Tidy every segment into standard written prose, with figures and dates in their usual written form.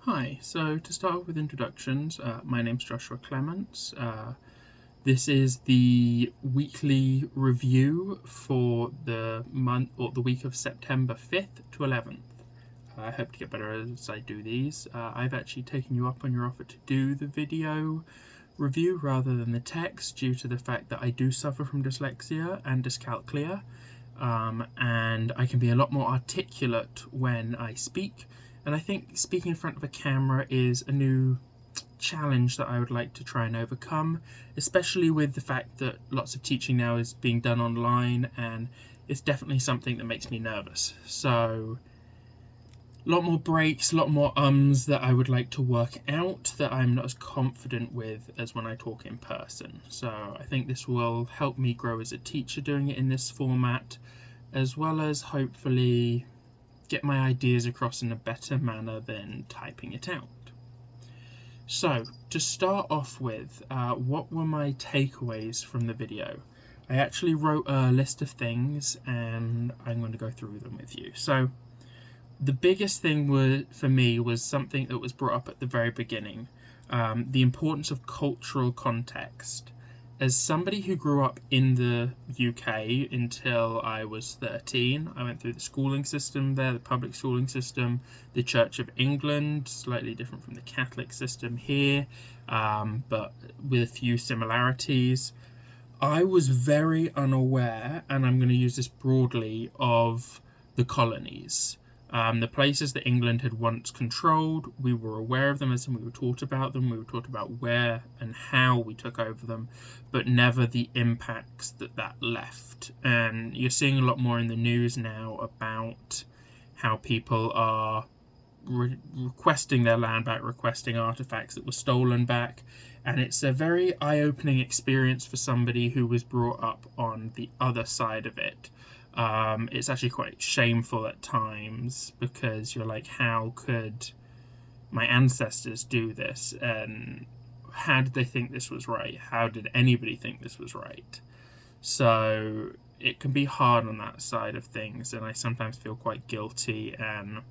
Hi, so to start off with introductions, my name's Joshua Clements. This is the weekly review for the month or the week of September 5th to 11th. I hope to get better as I do these. I've actually taken you up on your offer to do the video review rather than the text due to the fact that I do suffer from dyslexia and dyscalculia, and I can be a lot more articulate when I speak. And I think speaking in front of a camera is a new challenge that I would like to try and overcome, especially with the fact that lots of teaching now is being done online, and it's definitely something that makes me nervous. So a lot more breaks, a lot more ums that I would like to work out that I'm not as confident with as when I talk in person. So I think this will help me grow as a teacher doing it in this format, as well as hopefully get my ideas across in a better manner than typing it out. So, to start off with, what were my takeaways from the video? I actually wrote a list of things and I'm going to go through them with you. So, the biggest thing for me was something that was brought up at the very beginning, the importance of cultural context. As somebody who grew up in the UK until I was 13, I went through the schooling system there, the public schooling system, the Church of England, slightly different from the Catholic system here, but with a few similarities. I was very unaware, and I'm going to use this broadly, of the colonies. The places that England had once controlled, we were aware of them as we were taught about them, we were taught about where and how we took over them, but never the impacts that left. And you're seeing a lot more in the news now about how people are requesting their land back, requesting artifacts that were stolen back, and it's a very eye-opening experience for somebody who was brought up on the other side of it. It's actually quite shameful at times, because you're like, how could my ancestors do this? And how did they think this was right? How did anybody think this was right? So it can be hard on that side of things, and I sometimes feel quite guilty, and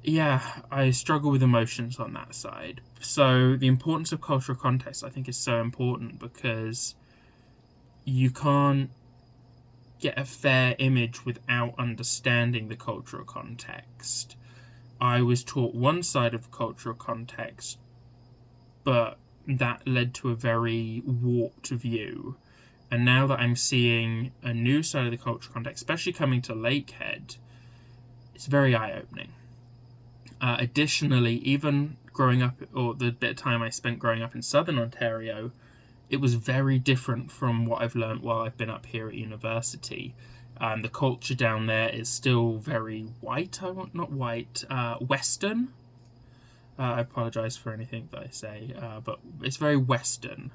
yeah, I struggle with emotions on that side. So the importance of cultural context, I think, is so important, because you can't get a fair image without understanding the cultural context. I was taught one side of cultural context, but that led to a very warped view. And now that I'm seeing a new side of the cultural context, especially coming to Lakehead, it's very eye-opening. Additionally, even growing up, or the bit of time I spent growing up in southern Ontario, it was very different from what I've learned while I've been up here at university. The culture down there is still very Western. I apologise for anything that I say, but it's very Western.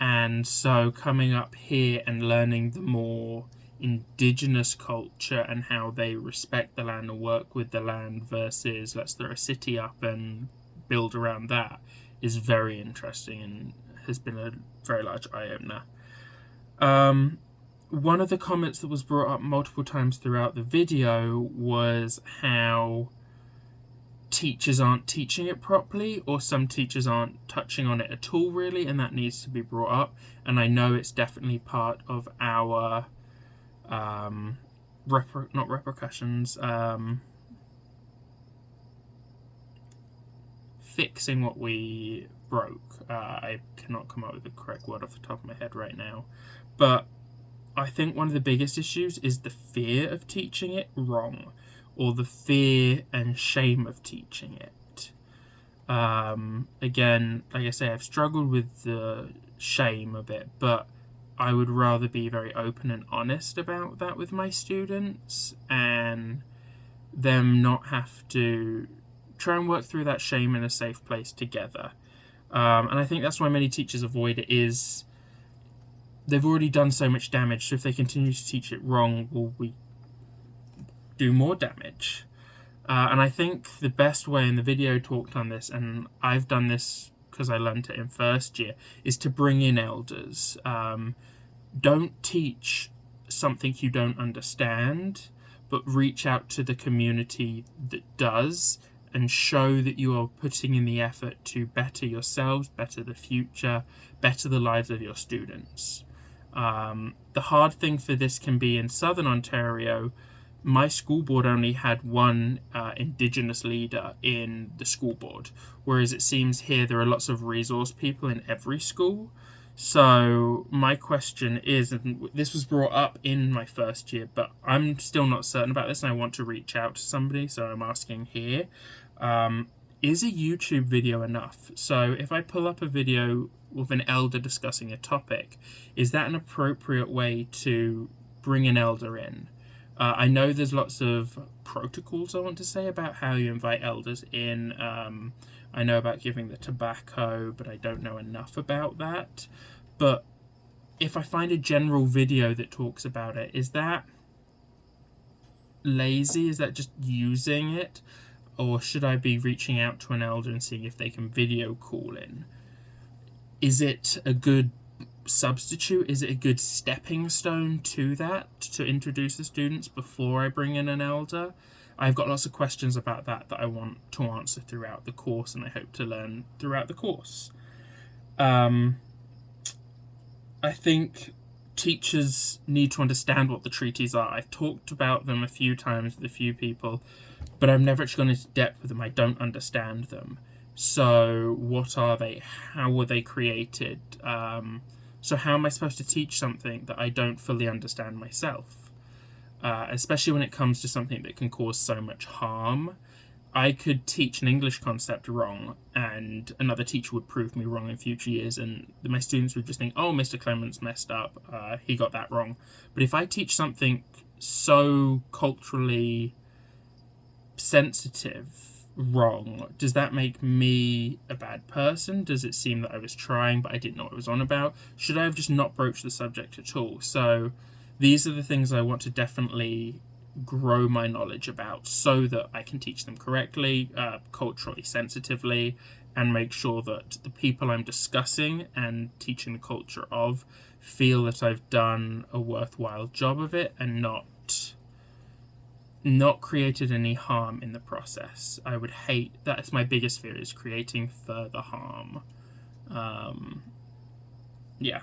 And so coming up here and learning the more indigenous culture and how they respect the land and work with the land versus let's throw a city up and build around that is very interesting and has been a very large eye-opener. One of the comments that was brought up multiple times throughout the video was how teachers aren't teaching it properly, or some teachers aren't touching on it at all, really, and that needs to be brought up. And I know it's definitely part of our fixing what we broke. I cannot come up with the correct word off the top of my head right now, but I think one of the biggest issues is the fear of teaching it wrong, or the fear and shame of teaching it. Again, like I say, I've struggled with the shame of it, but I would rather be very open and honest about that with my students, and them not have to try and work through that shame in a safe place together. And I think that's why many teachers avoid it, is they've already done so much damage, so if they continue to teach it wrong, will we do more damage? And I think the best way, in the video talked on this, and I've done this because I learned it in first year, is to bring in elders. Don't teach something you don't understand, but reach out to the community that does and show that you are putting in the effort to better yourselves, better the future, better the lives of your students. The hard thing for this can be in Southern Ontario. My school board only had one Indigenous leader in the school board, whereas it seems here there are lots of resource people in every school. So my question is, and this was brought up in my first year, but I'm still not certain about this and I want to reach out to somebody, so I'm asking here, is a YouTube video enough? So if I pull up a video with an elder discussing a topic, is that an appropriate way to bring an elder in? I know there's lots of protocols, I want to say, about how you invite elders in. I know about giving the tobacco, but I don't know enough about that. But if I find a general video that talks about it, is that lazy? Is that just using it? Or should I be reaching out to an elder and seeing if they can video call in? Is it a good substitute? Is it a good stepping stone to that, to introduce the students before I bring in an elder? I've got lots of questions about that I want to answer throughout the course, and I hope to learn throughout the course. I think teachers need to understand what the treaties are. I've talked about them a few times with a few people, but I've never actually gone into depth with them. I don't understand them. So what are they? How were they created? So how am I supposed to teach something that I don't fully understand myself? Especially when it comes to something that can cause so much harm. I could teach an English concept wrong, and another teacher would prove me wrong in future years, and my students would just think, oh, Mr. Clements messed up, he got that wrong. But if I teach something so culturally sensitive wrong, does that make me a bad person? Does it seem that I was trying but I didn't know what it was on about? Should I have just not broached the subject at all? So these are the things I want to definitely grow my knowledge about, so that I can teach them correctly, culturally sensitively, and make sure that the people I'm discussing and teaching the culture of feel that I've done a worthwhile job of it and not created any harm in the process. I would hate, that's my biggest fear, is creating further harm. Yeah.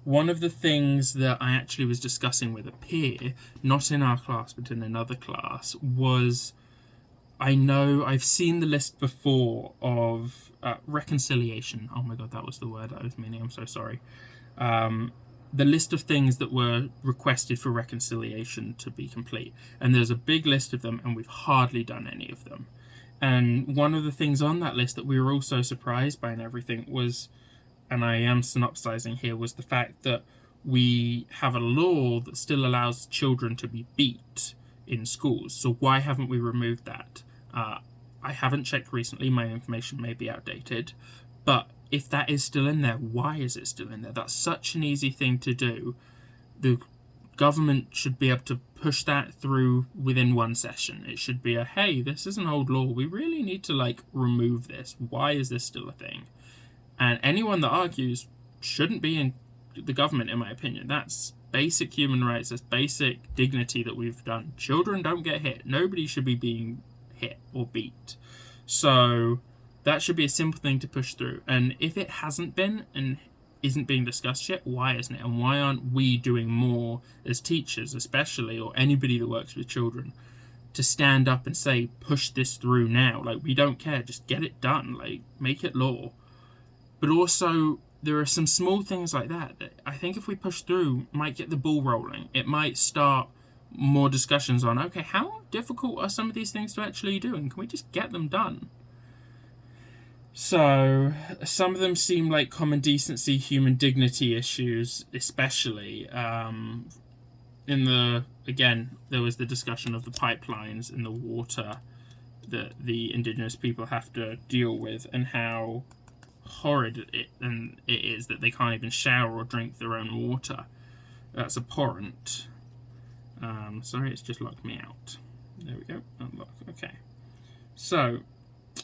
One of the things that I actually was discussing with a peer, not in our class but in another class, was, I know I've seen the list before of reconciliation. Oh my god, that was the word I was meaning, I'm so sorry. The list of things that were requested for reconciliation to be complete. And there's a big list of them, and we've hardly done any of them. And one of the things on that list that we were all so surprised by and everything was, and I am synopsizing here, was the fact that we have a law that still allows children to be beat in schools. So why haven't we removed that? I haven't checked recently, my information may be outdated, but if that is still in there, why is it still in there? That's such an easy thing to do. The government should be able to push that through within one session. It should be a, hey, this is an old law, we really need to remove this. Why is this still a thing? And anyone that argues shouldn't be in the government, in my opinion. That's basic human rights, that's basic dignity that we've done. Children don't get hit. Nobody should be being hit or beat. So that should be a simple thing to push through. And if it hasn't been and isn't being discussed yet, why isn't it? And why aren't we doing more as teachers, especially, or anybody that works with children, to stand up and say, push this through now? We don't care, just get it done, make it law. But also, there are some small things like that I think if we push through, might get the ball rolling. It might start more discussions on, okay, how difficult are some of these things to actually do, and can we just get them done? So, some of them seem like common decency, human dignity issues, especially. Again, there was the discussion of the pipelines and the water that the Indigenous people have to deal with, and how horrid it is that they can't even shower or drink their own water. That's abhorrent. Sorry, it's just locked me out. There we go. Unlock. Okay. So,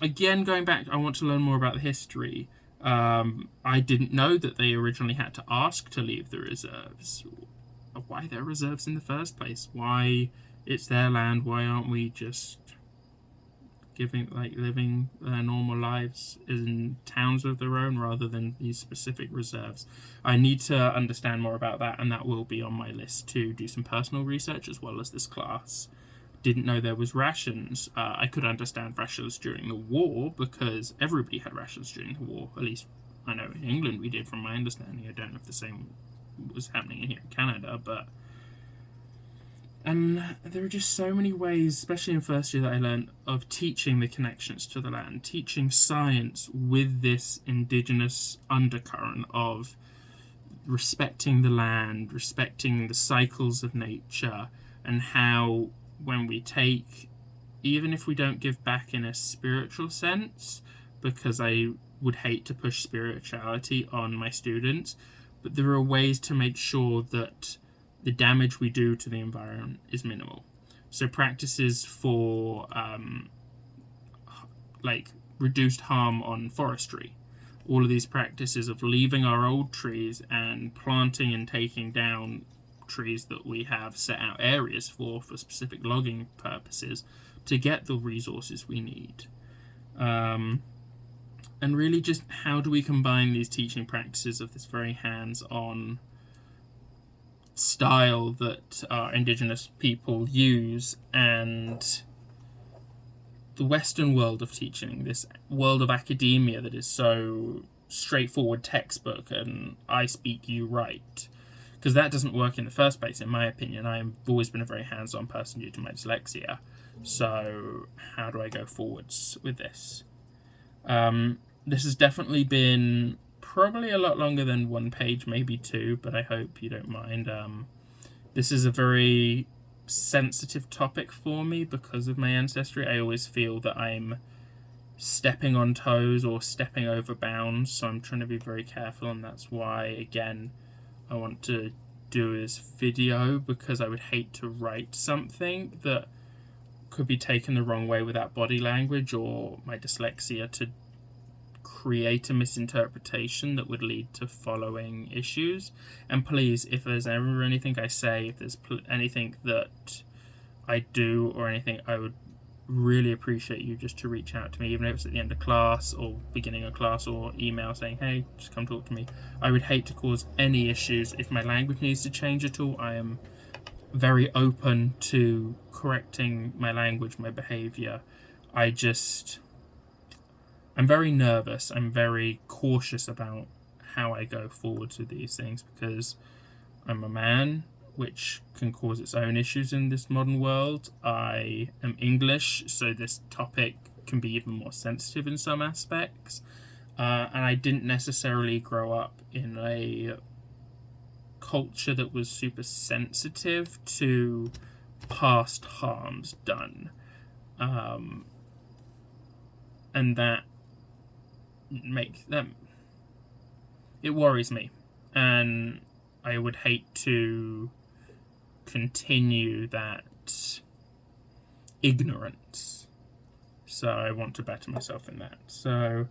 again, going back, I want to learn more about the history. I didn't know that they originally had to ask to leave the reserves. Why they're reserves in the first place? Why it's their land? Why aren't we just living their normal lives in towns of their own rather than these specific reserves. I need to understand more about that, and that will be on my list to do some personal research as well as this class. Didn't know there was rations. I could understand rations during the war because everybody had rations during the war. At least I know in England we did, from my understanding. I don't know if the same was happening here in Canada, but... And there are just so many ways, especially in first year, that I learned of teaching the connections to the land, teaching science with this indigenous undercurrent of respecting the land, respecting the cycles of nature, and how when we take, even if we don't give back in a spiritual sense, because I would hate to push spirituality on my students, but there are ways to make sure that the damage we do to the environment is minimal. So practices for reduced harm on forestry. All of these practices of leaving our old trees and planting and taking down trees that we have set out areas for specific logging purposes to get the resources we need. And really just how do we combine these teaching practices of this very hands-on style that our indigenous people use and the Western world of teaching, this world of academia that is so straightforward textbook and I speak, you write. Because that doesn't work in the first place, in my opinion. I've always been a very hands-on person due to my dyslexia. So how do I go forwards with this? This has definitely been probably a lot longer than 1 page, maybe 2, but I hope you don't mind. This is a very sensitive topic for me because of my ancestry. I always feel that I'm stepping on toes or stepping over bounds, so I'm trying to be very careful, and that's why, again, I want to do this video, because I would hate to write something that could be taken the wrong way without body language or my dyslexia to create a misinterpretation that would lead to following issues. And please, if there's ever anything I say, if there's anything that I do or anything, I would really appreciate you just to reach out to me, even if it's at the end of class or beginning of class, or email saying, hey, just come talk to me. I would hate to cause any issues. If my language needs to change at all, I am very open to correcting my language, my behavior. I'm very nervous. I'm very cautious about how I go forwards with these things, because I'm a man, which can cause its own issues in this modern world. I am English, so this topic can be even more sensitive in some aspects. And I didn't necessarily grow up in a culture that was super sensitive to past harms done. And that it worries me. And I would hate to continue that ignorance. So I want to better myself in that. So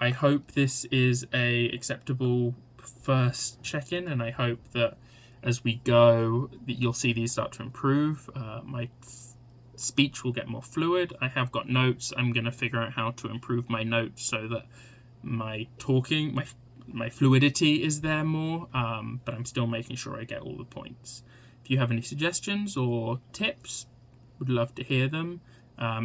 I hope this is a acceptable first check-in, and I hope that as we go, that you'll see these start to improve. My speech will get more fluid. I have got notes. I'm going to figure out how to improve my notes so that my talking, my fluidity is there more, but I'm still making sure I get all the points. If you have any suggestions or tips, would love to hear them.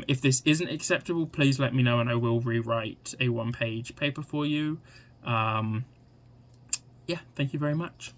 If this isn't acceptable, please let me know and I will rewrite a 1-page paper for you. Yeah, thank you very much.